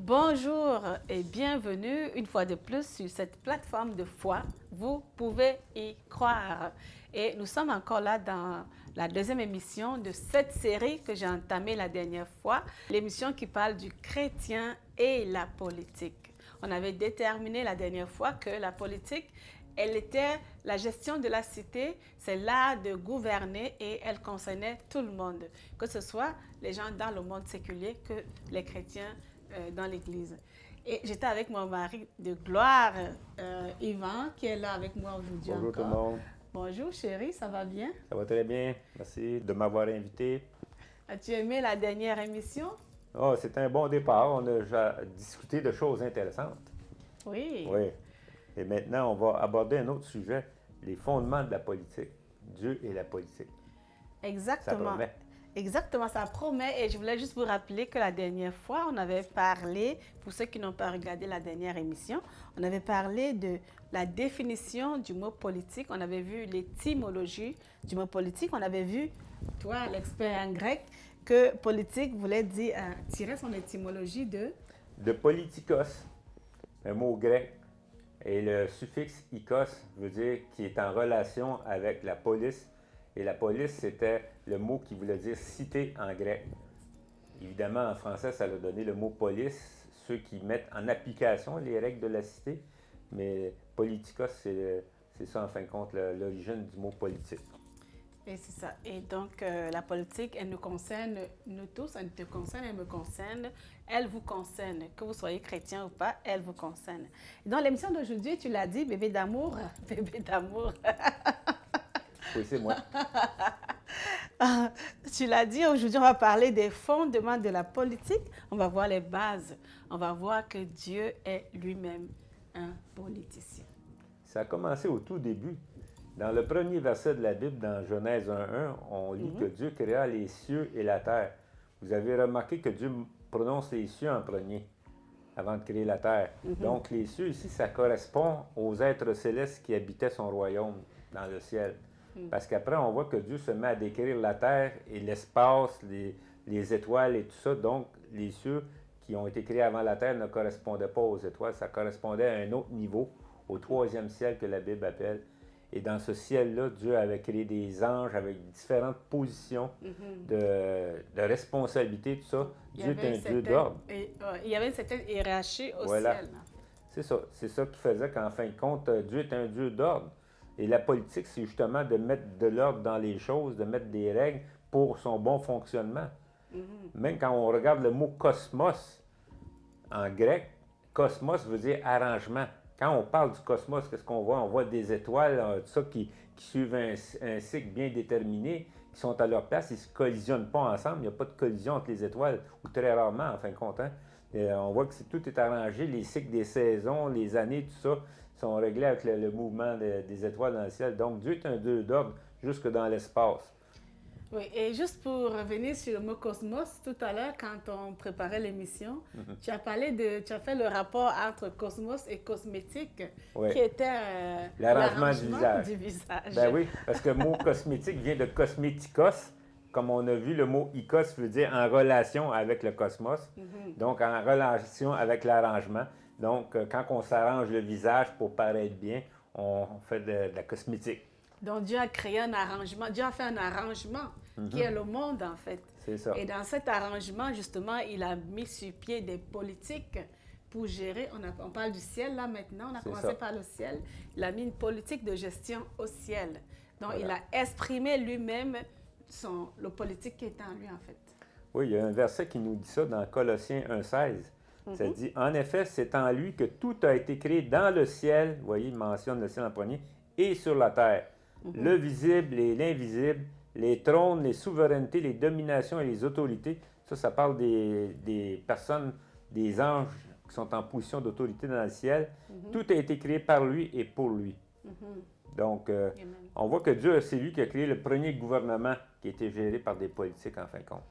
Bonjour et bienvenue une fois de plus sur cette plateforme de foi. Vous pouvez y croire. Et nous sommes encore là dans la deuxième émission de cette série que j'ai entamée la dernière fois, l'émission qui parle du chrétien et la politique. On avait déterminé la dernière fois que la politique, elle était la gestion de la cité, c'est l'art de gouverner et elle concernait tout le monde, que ce soit les gens dans le monde séculier que les chrétiens dans l'église. Et j'étais avec mon mari de gloire, Yvan, qui est là avec moi aujourd'hui Bonjour tout le encore. monde. Bonjour chérie, ça va bien? Ça va très bien. Merci de m'avoir invité. As-tu aimé la dernière émission? Oh, c'est un bon départ. On a déjà discuté de choses intéressantes. Oui. Oui. Et maintenant, on va aborder un autre sujet, les fondements de la politique. Dieu et la politique. Ça Exactement. promet. Exactement, ça promet. Et je voulais juste vous rappeler que la dernière fois, on avait parlé, pour ceux qui n'ont pas regardé la dernière émission, on avait parlé de la définition du mot politique. On avait vu l'étymologie du mot politique. On avait vu, toi, l'expert en grec, que politique voulait dire, tirer son étymologie de... De politikos, un mot grec, et le suffixe ikos veut dire qui est en relation avec la police. Et la police, c'était le mot qui voulait dire cité en grec. Évidemment, en français, ça a donné le mot police, ceux qui mettent en application les règles de la cité. Mais politikos, c'est ça, en fin de compte, l'origine du mot politique. Et c'est ça. Et donc, la politique, elle nous concerne, nous tous, elle te concerne, elle me concerne, elle vous concerne. Que vous soyez chrétien ou pas, elle vous concerne. Et dans l'émission d'aujourd'hui, tu l'as dit, bébé d'amour, bébé d'amour. Oui, c'est moi. Tu l'as dit, aujourd'hui, on va parler des fondements de la politique. On va voir les bases. On va voir que Dieu est lui-même un politicien. Ça a commencé au tout début. Dans le premier verset de la Bible, dans Genèse 1.1, on lit que Dieu créa les cieux et la terre. Vous avez remarqué que Dieu prononce les cieux en premier, avant de créer la terre. Donc les cieux ici, ça correspond aux êtres célestes qui habitaient son royaume dans le ciel. Parce qu'après, on voit que Dieu se met à décrire la terre et l'espace, les étoiles et tout ça. Donc les cieux qui ont été créés avant la terre ne correspondaient pas aux étoiles, ça correspondait à un autre niveau, au troisième ciel que la Bible appelle. Et dans ce ciel-là, Dieu avait créé des anges avec différentes positions de responsabilité, tout ça. Dieu est un Dieu d'ordre. Il y avait une certaine hiérarchie au Voilà. ciel. C'est ça. C'est ça qui faisait qu'en fin de compte, Dieu est un Dieu d'ordre. Et la politique, c'est justement de mettre de l'ordre dans les choses, de mettre des règles pour son bon fonctionnement. Même quand on regarde le mot cosmos en grec, cosmos veut dire arrangement. Quand on parle du cosmos, qu'est-ce qu'on voit? On voit des étoiles, tout ça, qui suivent un cycle bien déterminé, qui sont à leur place, ils ne se collisionnent pas ensemble. Il n'y a pas de collision entre les étoiles, ou très rarement, en fin de compte. Hein? On voit que tout est arrangé, les cycles des saisons, les années, tout ça, sont réglés avec le mouvement des étoiles dans le ciel. Donc, Dieu est un Dieu d'ordre jusque dans l'espace. Oui, et juste pour revenir sur le mot cosmos, tout à l'heure, quand on préparait l'émission, tu as fait le rapport entre cosmos et cosmétique, Oui. qui était L'arrangement du visage. Ben oui, parce que le mot cosmétique vient de cosmétikos. Comme on a vu, le mot ikos veut dire en relation avec le cosmos, donc en relation avec l'arrangement. Donc, quand on s'arrange le visage pour paraître bien, on fait de la cosmétique. Donc Dieu a créé un arrangement, Dieu a fait un arrangement qui est le monde en fait. C'est ça. Et dans cet arrangement, justement, il a mis sur pied des politiques pour gérer, on parle du ciel là maintenant, on a commencé par le ciel, il a mis une politique de gestion au ciel. Donc il a exprimé lui-même le politique qui est en lui en fait. Oui, il y a un verset qui nous dit ça dans Colossiens 1,16. Ça dit, en effet, c'est en lui que tout a été créé dans le ciel, vous voyez, il mentionne le ciel en premier, et sur la terre. Le visible et l'invisible, les trônes, les souverainetés, les dominations et les autorités. Ça parle des personnes, des anges qui sont en position d'autorité dans le ciel. Tout a été créé par lui et pour lui. Donc, on voit que Dieu, c'est lui qui a créé le premier gouvernement qui a été géré par des politiques, en fin de compte.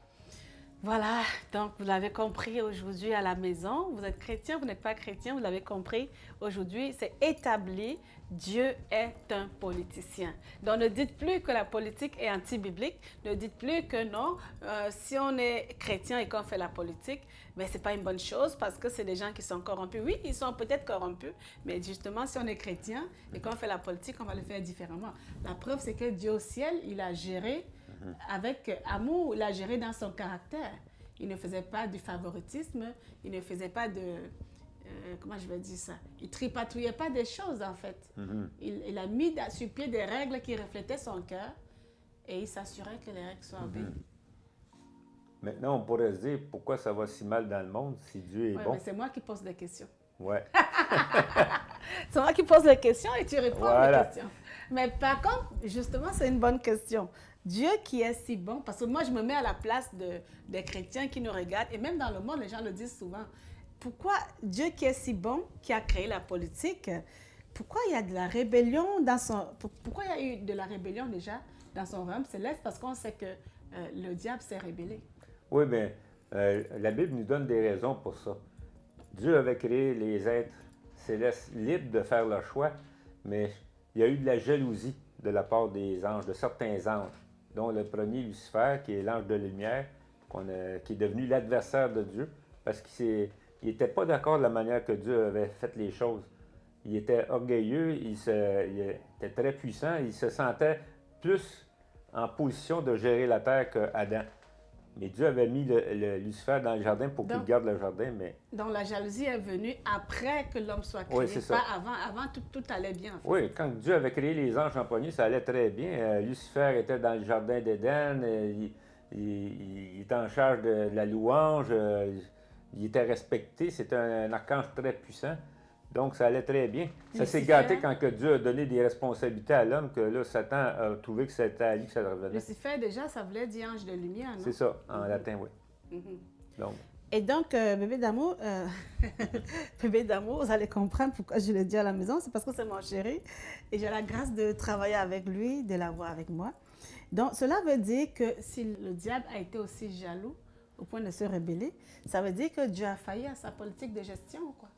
Voilà, donc vous l'avez compris aujourd'hui à la maison. Vous êtes chrétien, vous n'êtes pas chrétien, vous l'avez compris. Aujourd'hui, c'est établi. Dieu est un politicien. Donc ne dites plus que la politique est anti-biblique. Ne dites plus que non, si on est chrétien et qu'on fait la politique, mais ce n'est pas une bonne chose parce que c'est des gens qui sont corrompus. Oui, ils sont peut-être corrompus, mais justement, si on est chrétien et qu'on fait la politique, on va le faire différemment. La preuve, c'est que Dieu au ciel, il a géré avec amour, il a géré dans son caractère. Il ne faisait pas du favoritisme, il ne faisait pas de... comment je vais dire ça? Il tripatouillait pas des choses, en fait. Il a mis sur pied des règles qui reflétaient son cœur et il s'assurait que les règles soient obéies. Maintenant, on pourrait se dire pourquoi ça va si mal dans le monde si Dieu est Ouais, bon. mais c'est moi qui pose des questions. Ouais. C'est moi qui pose les questions et tu réponds Voilà. aux questions. Mais par contre, justement, c'est une bonne question. Dieu qui est si bon, parce que moi, je me mets à la place des chrétiens qui nous regardent, et même dans le monde, les gens le disent souvent. Pourquoi Dieu qui est si bon, qui a créé la politique, pourquoi il y a de la rébellion dans son... Pourquoi il y a eu de la rébellion déjà dans son royaume céleste? Parce qu'on sait que le diable s'est rébellé. Oui, mais la Bible nous donne des raisons pour ça. Dieu avait créé les êtres célestes libres de faire leur choix, mais il y a eu de la jalousie de la part des anges, de certains anges, dont le premier Lucifer, qui est l'ange de lumière, qui est devenu l'adversaire de Dieu, parce qu'il n'était pas d'accord de la manière que Dieu avait fait les choses. Il était orgueilleux, il était très puissant, il se sentait plus en position de gérer la terre qu'Adam. Mais Dieu avait mis le Lucifer dans le jardin pour qu'il garde le jardin, mais... Donc la jalousie est venue après que l'homme soit créé, Oui, c'est ça. pas avant. Avant, tout allait bien. En fait. Oui, quand Dieu avait créé les anges en premier, ça allait très bien. Lucifer était dans le jardin d'Éden, il était en charge de la louange, il était respecté, c'était un archange très puissant. Donc, ça allait très bien. Ça s'est gâté quand que Dieu a donné des responsabilités à l'homme, que là, Satan a trouvé que c'était à lui que ça revenait. Lucifer, déjà, ça voulait dire ange de lumière, non? C'est ça, en latin, oui. Donc. Et donc, bébé d'amour, bébé d'amour, vous allez comprendre pourquoi je le dis à la maison. C'est parce que c'est mon chéri. Et j'ai la grâce de travailler avec lui, de l'avoir avec moi. Donc, cela veut dire que si le diable a été aussi jaloux au point de se rebeller, ça veut dire que Dieu a failli à sa politique de gestion, quoi.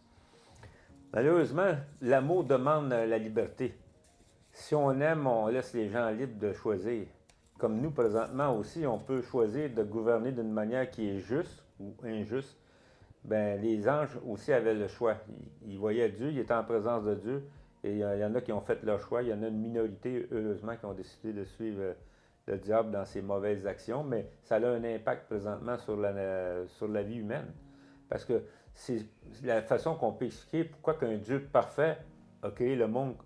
Malheureusement, l'amour demande la liberté. Si on aime, on laisse les gens libres de choisir. Comme nous, présentement aussi, on peut choisir de gouverner d'une manière qui est juste ou injuste. Bien, les anges aussi avaient le choix. Ils voyaient Dieu, ils étaient en présence de Dieu, et il y en a qui ont fait leur choix. Il y en a une minorité, heureusement, qui ont décidé de suivre le diable dans ses mauvaises actions, mais ça a un impact présentement sur la vie humaine. Parce que c'est la façon qu'on peut expliquer pourquoi qu'un Dieu parfait a créé le monde.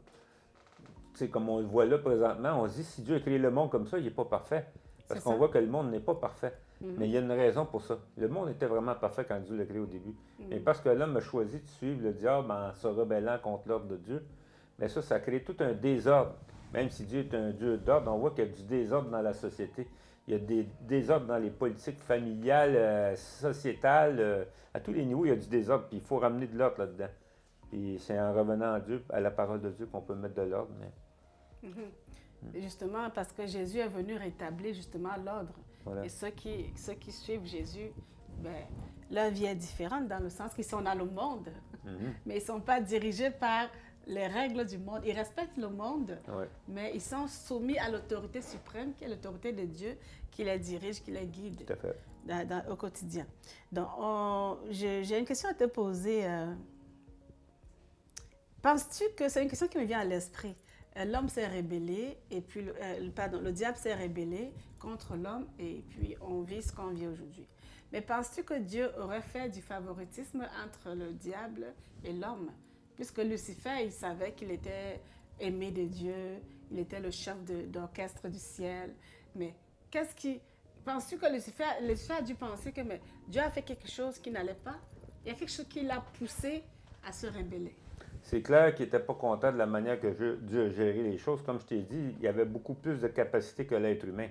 Tu sais, comme on le voit là présentement, on se dit si Dieu a créé le monde comme ça, il n'est pas parfait. Parce qu'on voit que le monde n'est pas parfait. Mais il y a une raison pour ça. Le monde était vraiment parfait quand Dieu l'a créé au début. Mais parce que l'homme a choisi de suivre le diable en se rebellant contre l'ordre de Dieu, mais ça a créé tout un désordre. Même si Dieu est un Dieu d'ordre, on voit qu'il y a du désordre dans la société. Il y a des désordres dans les politiques familiales, sociétales, à tous les niveaux, il y a du désordre, puis il faut ramener de l'ordre là-dedans. Puis c'est en revenant à Dieu, à la parole de Dieu, qu'on peut mettre de l'ordre. Mais... Justement, parce que Jésus est venu rétablir justement l'ordre. Voilà. Et ceux qui suivent Jésus, ben, leur vie est différente dans le sens qu'ils sont dans le monde, mais ils ne sont pas dirigés par les règles du monde. Ils respectent le monde, mais ils sont soumis à l'autorité suprême, qui est l'autorité de Dieu, qui les dirige, qui les guide Tout à fait. au quotidien. Donc, j'ai une question à te poser. Penses-tu que c'est une question qui me vient à l'esprit? L'homme s'est rébellé, et puis, le diable s'est rébellé contre l'homme, et puis on vit ce qu'on vit aujourd'hui. Mais penses-tu que Dieu aurait fait du favoritisme entre le diable et l'homme? Puisque Lucifer, il savait qu'il était aimé de Dieu, il était le chef d'orchestre du ciel. Mais penses-tu que Lucifer a dû penser que Dieu a fait quelque chose qui n'allait pas? Il y a quelque chose qui l'a poussé à se rebeller. C'est clair qu'il n'était pas content de la manière que Dieu a géré les choses. Comme je t'ai dit, il y avait beaucoup plus de capacité que l'être humain.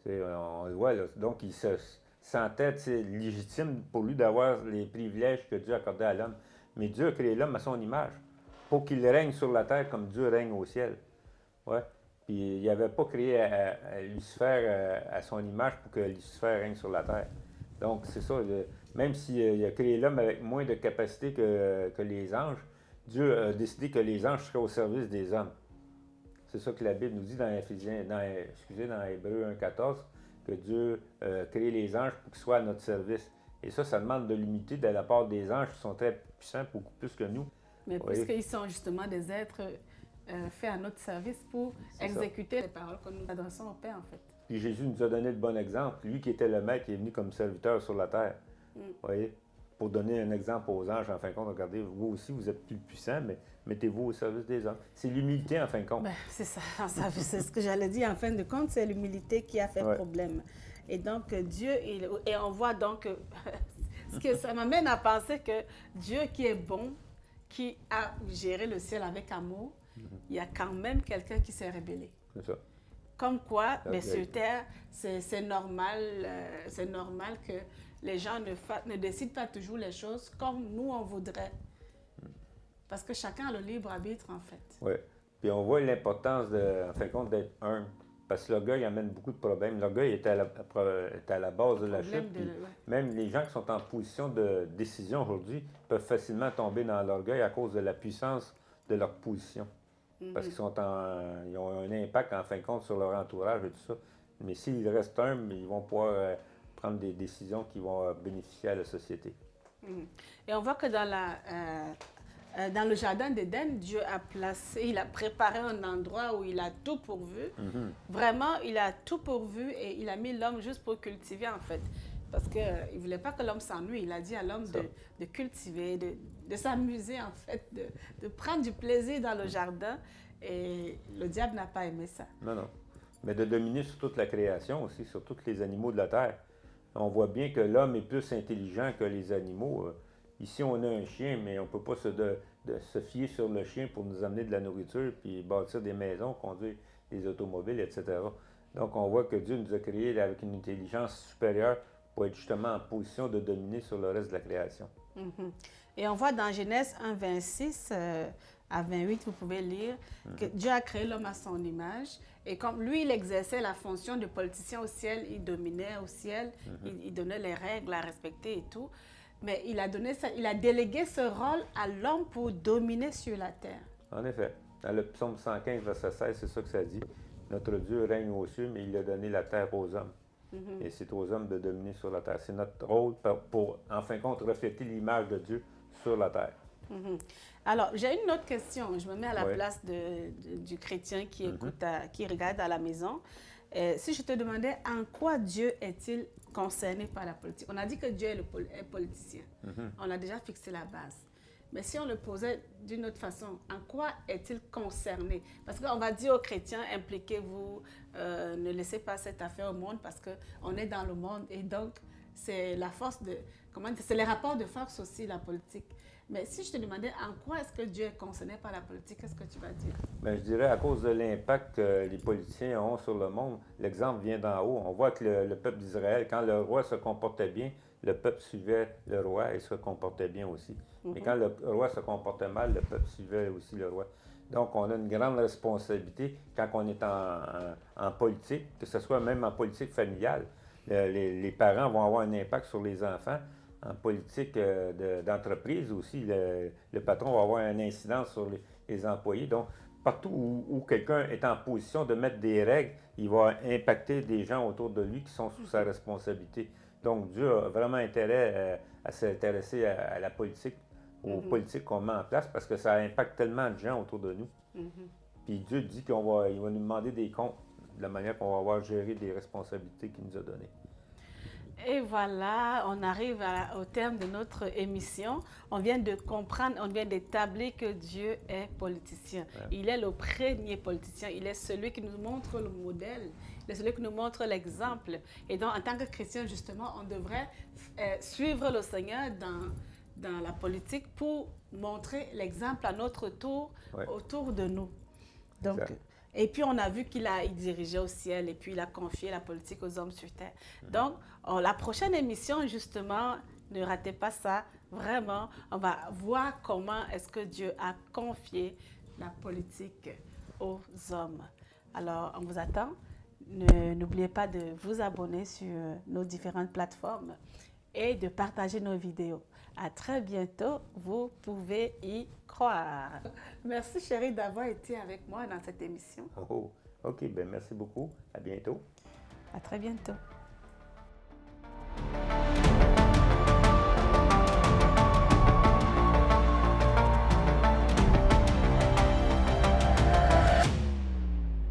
On le voit, là. Donc, il se sentait légitime pour lui d'avoir les privilèges que Dieu accordait à l'homme. Mais Dieu a créé l'homme à son image, pour qu'il règne sur la terre comme Dieu règne au ciel. Ouais. Puis il n'avait pas créé Lucifer à son image pour que Lucifer règne sur la terre. Donc, c'est ça. Même s'il a créé l'homme avec moins de capacité que les anges, Dieu a décidé que les anges seraient au service des hommes. C'est ça que la Bible nous dit dans dans Hébreux 1,14, que Dieu crée les anges pour qu'ils soient à notre service. Et ça demande de l'humilité de la part des anges qui sont très puissants, beaucoup plus que nous. Mais Oui. puisqu'ils sont justement des êtres faits à notre service pour exécuter les paroles que nous adressons au Père, en fait. Puis Jésus nous a donné le bon exemple. Lui qui était le maître, qui est venu comme serviteur sur la terre. Vous voyez? Pour donner un exemple aux anges, en fin de compte, regardez, vous aussi, vous êtes plus puissants, mais mettez-vous au service des hommes. C'est l'humilité, en fin de compte. Ben, c'est ça, c'est ce que j'allais dire. En fin de compte, c'est l'humilité qui a fait problème. Et donc, Dieu, et on voit donc, ce que ça m'amène à penser que Dieu qui est bon, qui a géré le ciel avec amour, il y a quand même quelqu'un qui s'est rébellé. C'est ça. Comme quoi, mais sur Terre, c'est normal que les gens ne décident pas toujours les choses comme nous, on voudrait. Parce que chacun a le libre arbitre, en fait. Oui. Puis on voit l'importance, en fin de compte, d'être humble. Parce que l'orgueil amène beaucoup de problèmes. L'orgueil est à la base de la chute. Même les gens qui sont en position de décision aujourd'hui peuvent facilement tomber dans l'orgueil à cause de la puissance de leur position. Parce qu'ils ils ont un impact, en fin de compte, sur leur entourage et tout ça. Mais s'ils restent humbles, ils vont pouvoir prendre des décisions qui vont bénéficier à la société. Et on voit que dans le jardin d'Éden, Dieu il a préparé un endroit où il a tout pourvu. Vraiment, il a tout pourvu et il a mis l'homme juste pour cultiver, en fait. Parce qu'il ne voulait pas que l'homme s'ennuie. Il a dit à l'homme de cultiver, de s'amuser, en fait, de prendre du plaisir dans le jardin. Et le diable n'a pas aimé ça. Non. Mais de dominer sur toute la création aussi, sur tous les animaux de la terre. On voit bien que l'homme est plus intelligent que les animaux. Ici, on a un chien, mais on ne peut pas se fier sur le chien pour nous amener de la nourriture, puis bâtir des maisons, conduire des automobiles, etc. Donc, on voit que Dieu nous a créés avec une intelligence supérieure pour être justement en position de dominer sur le reste de la création. Et on voit dans Genèse 1, 26 à 28, vous pouvez lire, que Dieu a créé l'homme à son image. Et comme lui, il exerçait la fonction de politicien au ciel, il dominait au ciel, il donnait les règles à respecter et tout. Mais il a délégué ce rôle à l'homme pour dominer sur la terre. En effet. Dans le psaume 115, verset 16, c'est ça que ça dit. Notre Dieu règne aux cieux, mais il a donné la terre aux hommes. Et c'est aux hommes de dominer sur la terre. C'est notre rôle pour, en fin de compte, refléter l'image de Dieu sur la terre. Alors, j'ai une autre question. Je me mets à la place du chrétien qui écoute, qui regarde à la maison. Si je te demandais en quoi Dieu est-il concerné par la politique? On a dit que Dieu est politicien. On a déjà fixé la base. Mais si on le posait d'une autre façon, en quoi est-il concerné? Parce qu'on va dire aux chrétiens, impliquez-vous, ne laissez pas cette affaire au monde parce qu'on est dans le monde. Et donc, c'est la force c'est les rapports de force aussi, la politique. Mais si je te demandais en quoi est-ce que Dieu est concerné par la politique, qu'est-ce que tu vas dire? Bien, je dirais à cause de l'impact que les politiciens ont sur le monde. L'exemple vient d'en haut. On voit que le peuple d'Israël, quand le roi se comportait bien, le peuple suivait le roi et se comportait bien aussi. Mais quand le roi se comportait mal, le peuple suivait aussi le roi. Donc, on a une grande responsabilité quand on est en politique, que ce soit même en politique familiale. Les parents vont avoir un impact sur les enfants. En politique d'entreprise aussi, le patron va avoir une incidence sur les employés. Donc, partout où quelqu'un est en position de mettre des règles, il va impacter des gens autour de lui qui sont sous sa responsabilité. Donc, Dieu a vraiment intérêt à s'intéresser à la politique, aux politiques qu'on met en place, parce que ça impacte tellement de gens autour de nous. Puis Dieu dit qu'il va nous demander des comptes de la manière qu'on va avoir géré des responsabilités qu'il nous a données. Et voilà, on arrive au terme de notre émission. On vient de comprendre, on vient d'établir que Dieu est politicien. Ouais. Il est le premier politicien. Il est celui qui nous montre le modèle. Il est celui qui nous montre l'exemple. Et donc, en tant que chrétien, justement, on devrait suivre le Seigneur dans la politique pour montrer l'exemple à notre tour, autour de nous. Donc, et puis, on a vu qu'il dirigeait au ciel et puis il a confié la politique aux hommes sur terre. Donc, la prochaine émission, justement, ne ratez pas ça. Vraiment, on va voir comment est-ce que Dieu a confié la politique aux hommes. Alors, on vous attend. N'oubliez pas de vous abonner sur nos différentes plateformes. et de partager nos vidéos. À très bientôt, vous pouvez y croire. Merci chérie d'avoir été avec moi dans cette émission. Oh, OK, ben merci beaucoup. À bientôt. À très bientôt.